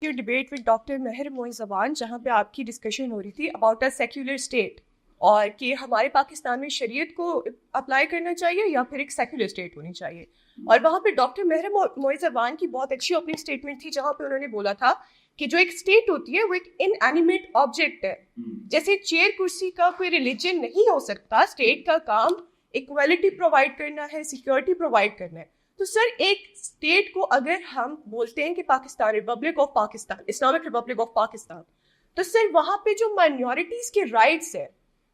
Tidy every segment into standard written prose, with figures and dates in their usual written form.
your debate with Dr. Meher Moizaban, جہاں پہ آپ کی ڈسکشن ہو رہی تھی about a secular state اور کہ ہمارے پاکستان میں شریعت کو اپلائی کرنا چاہیے یا پھر ایک سیکولر اسٹیٹ ہونی چاہیے. اور وہاں پہ ڈاکٹر مہر موئزبان کی بہت اچھی اوپننگ اسٹیٹمنٹ تھی جہاں پہ انہوں نے بولا تھا کہ جو ایک اسٹیٹ ہوتی ہے وہ ایک ان اینیمیٹ آبجیکٹ ہے. جیسے چیئر کرسی کا کوئی ریلیجن نہیں ہو سکتا, اسٹیٹ کا کام ایکویلٹی پرووائڈ کرنا ہے, سیکورٹی پرووائڈ کرنا ہے. تو سر ایک اسٹیٹ کو اگر ہم بولتے ہیں کہ Pakistan republic of Pakistan, Islamic republic of Pakistan, تو سر وہاں پہ جو مائنورٹیز کے رائٹس ہیں,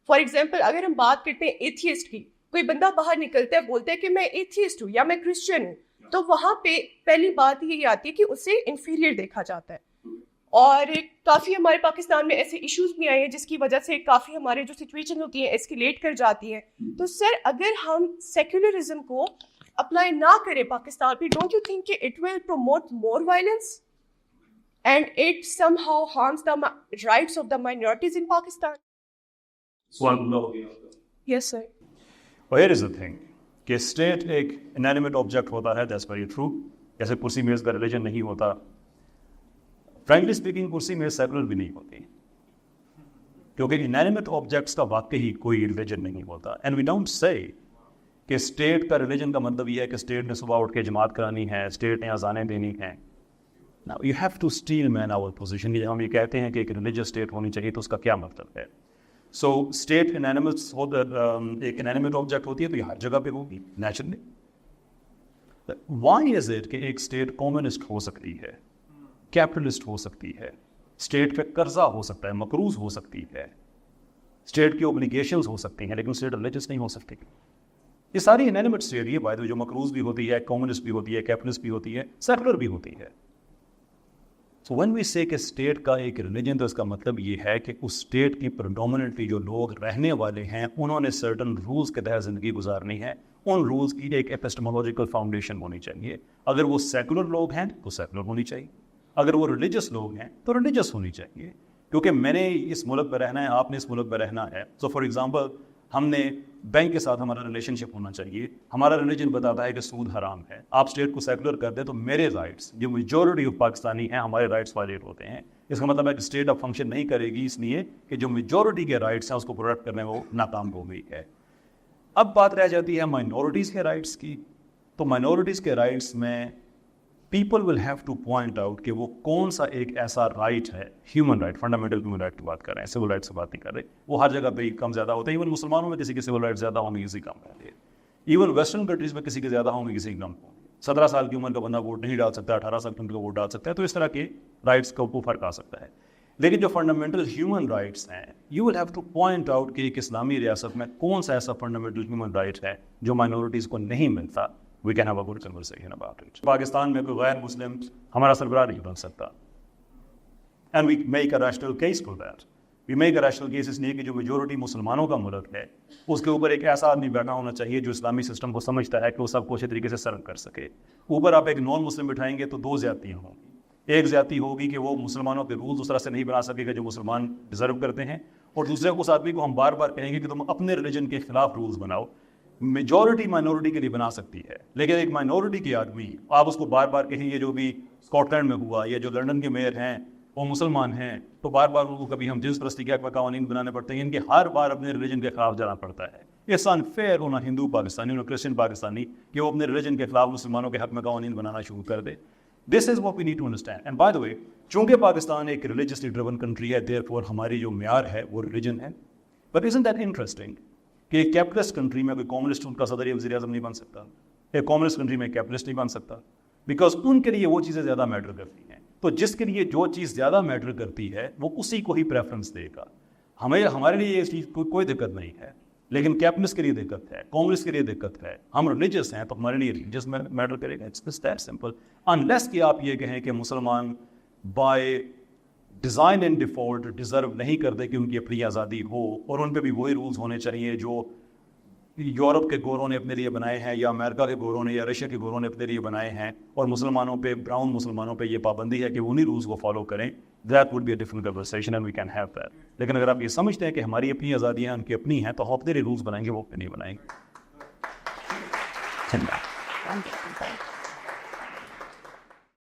فار ایگزامپل اگر ہم بات کرتے ہیں ایتھیسٹ کی, کوئی بندہ باہر نکلتا ہے بولتا ہے کہ میں ایتھیسٹ ہوں یا میں کرسچن ہوں, تو وہاں پہ پہلی بات یہی آتی ہے کہ اسے انفیریئر دیکھا جاتا ہے. اور کافی ہمارے پاکستان میں ایسے ایشوز بھی آئے ہیں جس کی وجہ سے کافی ہمارے جو سچویشن ہوتی ہیں ایسکیلیٹ کر جاتی ہیں. تو سر اگر ہم سیکولرزم کو اپلائی نہ کریں پاکستان پہ, ڈونٹ یو تھنک کہ it will promote more violence and it somehow harms the rights of the minorities in Pakistan? Yes sir. Here is the thing کہ اسٹیٹ ایک انینیمیٹ آبجیکٹ ہوتا ہے, دیٹس ویری ٹرو. جیسے کرسی میز کا religion نہیں ہوتا, فرینکلی اسپیکنگ کرسی میز سیکولر بھی نہیں ہوتی, کیونکہ انینیمیٹ آبجیکٹس کا واقعی کوئی ریلیجن نہیں ہوتا. اینڈ وی ڈونٹ سے کہ اسٹیٹ کا ریلیجن کا مطلب یہ ہے کہ اسٹیٹ نے صبح اٹھ کے جماعت کرانی ہے, اسٹیٹ نے اذانیں دینی ہیں. Now you have to steel man our position. جب ہم یہ کہتے ہیں کہ ایک ریلیجس اسٹیٹ ہونی چاہیے تو اس کا کیا مطلب ہے؟ سو اسٹیٹ ایک انینیمیٹ آبجیکٹ ہوتی ہے تو یہ ہر جگہ پہ ہوگی نیچرلی. وائی از اٹ کہ ایک اسٹیٹ کمیونسٹ ہو سکتی ہے, کیپٹلسٹ ہو سکتی ہے, اسٹیٹ پہ قرضہ ہو سکتا ہے, مقروض ہو سکتی ہے, اسٹیٹ کی اوبلیگیشنز ہو سکتی ہیں, لیکن اسٹیٹ ریلیجس نہیں ہو سکتی. یہ ساری انینیمیٹ اسٹیٹ یہ بائی جو مقروض بھی ہوتی ہے, کمیونسٹ بھی ہوتی ہے, کیپٹلسٹ بھی ہوتی ہے, سیکولر بھی ہوتی ہے. سو وین وی سے کہ اسٹیٹ کا ایک ریلیجن, تو اس کا مطلب یہ ہے کہ اس اسٹیٹ کی پریڈومیننٹلی جو لوگ رہنے والے ہیں انہوں نے سرٹن رولز کے تحت زندگی گزارنی ہے. ان رولز کی ایک ایپسٹمولوجیکل فاؤنڈیشن ہونی چاہیے. اگر وہ سیکولر لوگ ہیں تو سیکولر ہونی چاہیے, اگر وہ ریلیجس لوگ ہیں تو ریلیجس ہونی چاہیے. کیونکہ میں نے اس ملک پہ رہنا ہے, آپ نے اس ملک پہ رہنا ہے. سو فار ایگزامپل ہم نے بینک کے ساتھ ہمارا ریلیشن شپ ہونا چاہیے. ہمارا ریلیجن بتاتا ہے کہ سود حرام ہے. آپ اسٹیٹ کو سیکولر کر دیں تو میرے رائٹس, جو میجورٹی آف پاکستانی ہیں, ہمارے رائٹس وائلیٹ ہوتے ہیں. اس کا مطلب ہے کہ اسٹیٹ اب فنکشن نہیں کرے گی, اس لیے کہ جو میجورٹی کے رائٹس ہیں اس کو پروٹیکٹ کرنے میں وہ ناکام ہو گئی ہے. اب بات رہ جاتی ہے مائنورٹیز کے رائٹس کی. تو مائنورٹیز کے رائٹس میں people will have to point out کہ وہ کون سا ایک ایسا رائٹ ہے, human right, fundamental human right کی بات کر رہے ہیں, سول رائٹ سے بات نہیں کر رہے. وہ ہر جگہ پہ کم زیادہ ہوتے ہیں. ایون مسلمانوں میں کسی کے سول رائٹ زیادہ ہوں گے, کسی کم رہتے ہیں. ایون ویسٹرن کنٹریز میں کسی کے زیادہ ہوں گے, کسی کم ہوں گے. 17 سال کی عمر کا بندہ ووٹ نہیں ڈال سکتا, 18 سال کی عمر کا ووٹ ڈال سکتا ہے. تو اس طرح کے رائٹس کا وہ فرق آ سکتا ہے. لیکن جو فنڈامنٹل ہیومن رائٹس ہیں, you will have to point out کہ ایک اسلامی ریاست میں کون سا ایسا فنڈامنٹل ہیومن رائٹ ہے جو مائنورٹیز کو نہیں ملتا. We can have a good conversation about it. Pakistan میں کوئی غیر مسلم ہمارا سربراہ نہیں بن سکتا. And we make a rational case for that. We make a rational case اس لیے کہ جو میجورٹی مسلمانوں کا ملک ہے اس کے اوپر ایک ایسا آدمی بیٹھا ہونا چاہیے جو اسلامی سسٹم کو سمجھتا ہے کہ وہ سب کو اچھے طریقے سے سرو کر سکے. اوپر آپ ایک نان مسلم بٹھائیں گے تو 2 زیادتیاں ہوں گی. ایک زیادتی ہوگی کہ وہ مسلمانوں کے رولز اس طرح سے نہیں بنا سکے گا جو مسلمان ڈیزرو کرتے ہیں, اور دوسرے اس آدمی کو ہم بار بار کہیں گے کہ تم اپنے ریلیجن کے خلاف رولز بناؤ. میجورٹی مائنورٹی کے لیے بنا سکتی ہے, لیکن ایک مائنورٹی کے آدمی آپ اس کو بار بار کہیں, یہ جو بھی اسکاٹ لینڈ میں ہوا یا جو لنڈن کے میئر ہیں وہ مسلمان ہیں, تو بار بار ان کو کبھی ہم جنس پرستی کے قوانین بنانے پڑتے ہیں. ان کے ہر بار اپنے ریلیجن کے خلاف جانا پڑتا ہے. اٹس انفیئر ہونا ہندو پاکستانی اور کرسچن پاکستانی کہ وہ اپنے ریلیجن کے خلاف مسلمانوں کے حق میں قوانین بنانا شروع کر دے. This is what we need to understand. And by the way, چونکہ پاکستان ایک ریلیجسلی ڈریون کنٹری ہے, دیئر فور ہماری جو معیار ہے وہ ریلیجن ہے. بٹ اسنٹ دیٹ انٹرسٹنگ کہ ایک کیپٹلسٹ کنٹری میں کوئی کامسٹ ان کا صدر یا وزیر اعظم نہیں بن سکتا, ایک کامسٹ کنٹری میں کیپٹلسٹ نہیں بن سکتا, بیکاز ان کے لیے وہ چیزیں زیادہ میٹر کرتی ہیں. تو جس کے لیے جو چیز زیادہ میٹر کرتی ہے وہ اسی کو ہی پریفرنس دے گا. ہمارے لیے اس چیز کوئی دقت نہیں ہے, لیکن کیپٹلسٹ کے لیے دقت ہے, کانگریس کے لیے دقت ہے. ہم ریلیجس ہیں تو ہمارے لیے ریلیجس میٹر کرے گا. It's that simple. انلیس کہ آپ یہ کہیں کہ مسلمان by design and default deserve نہیں کرتے کہ ان کی اپنی آزادی ہو, اور ان پہ بھی وہی رولز ہونے چاہیے جو یورپ کے گوروں نے اپنے لیے بنائے ہیں, یا امریکہ کے گوروں نے یا رشیا کے گوروں نے اپنے لیے بنائے ہیں, اور مسلمانوں پہ, براؤن مسلمانوں پہ یہ پابندی ہے کہ انہی رولز کو فالو کریں. That would be a different conversation and we can have that. لیکن اگر آپ یہ سمجھتے ہیں کہ ہماری اپنی آزادیاں ان کی اپنی ہیں تو ہم اپنے رولز بنائیں گے, وہ اپنے نہیں بنائیں گے.